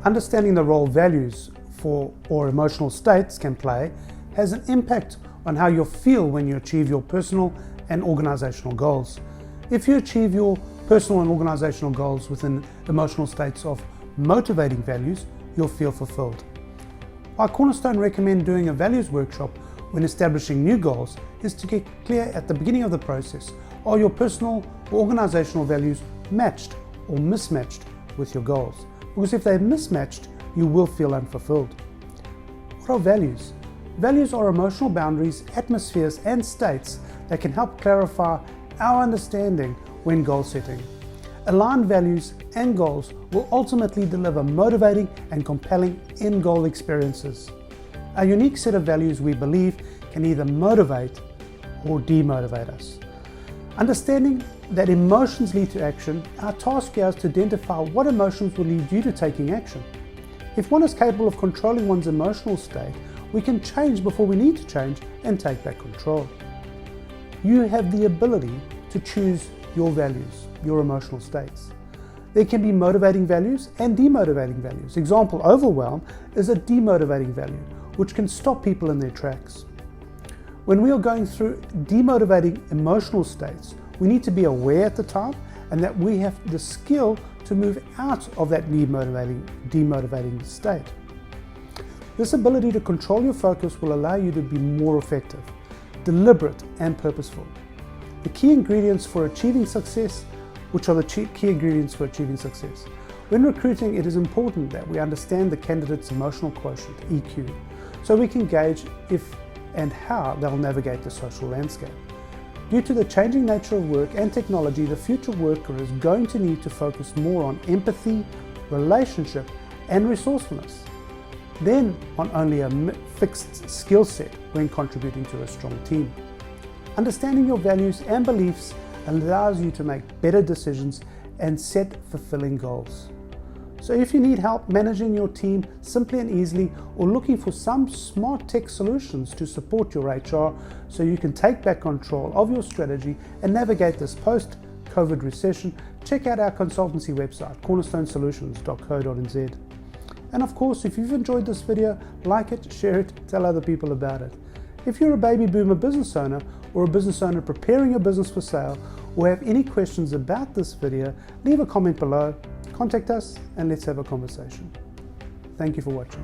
Understanding the role values or emotional states can play has an impact on how you feel when you achieve your personal and organisational goals. If you achieve your personal and organisational goals within emotional states of motivating values, you'll feel fulfilled. Why Cornerstone recommend doing a values workshop when establishing new goals is to get clear at the beginning of the process. Are your personal or organisational values matched or mismatched with your goals? Because if they're mismatched, you will feel unfulfilled. What are values? Values are emotional boundaries, atmospheres and states that can help clarify our understanding when goal setting. Aligned values and goals will ultimately deliver motivating and compelling in-goal experiences. A unique set of values we believe can either motivate or demotivate us. Understanding that emotions lead to action, our task here is to identify what emotions will lead you to taking action. If one is capable of controlling one's emotional state, we can change before we need to change and take back control. You have the ability to choose your values, your emotional states. There can be motivating values and demotivating values. Example, overwhelm is a demotivating value, which can stop people in their tracks. When we are going through demotivating emotional states, we need to be aware at the time and that we have the skill to move out of that demotivating state. This ability to control your focus will allow you to be more effective, deliberate and purposeful. The key ingredients for achieving success, which are the key ingredients for achieving success. When recruiting, it is important that we understand the candidate's emotional quotient, EQ, so we can gauge if and how they'll navigate the social landscape. Due to the changing nature of work and technology, the future worker is going to need to focus more on empathy, relationship, and resourcefulness, then on only a fixed skill set when contributing to a strong team. Understanding your values and beliefs allows you to make better decisions and set fulfilling goals. So if you need help managing your team simply and easily, or looking for some smart tech solutions to support your HR so you can take back control of your strategy and navigate this post-COVID recession, check out our consultancy website, cornerstonesolutions.co.nz. And of course, if you've enjoyed this video, like it, share it, tell other people about it. If you're a baby boomer business owner or a business owner preparing your business for sale, or have any questions about this video, leave a comment below, contact us and let's have a conversation. Thank you for watching.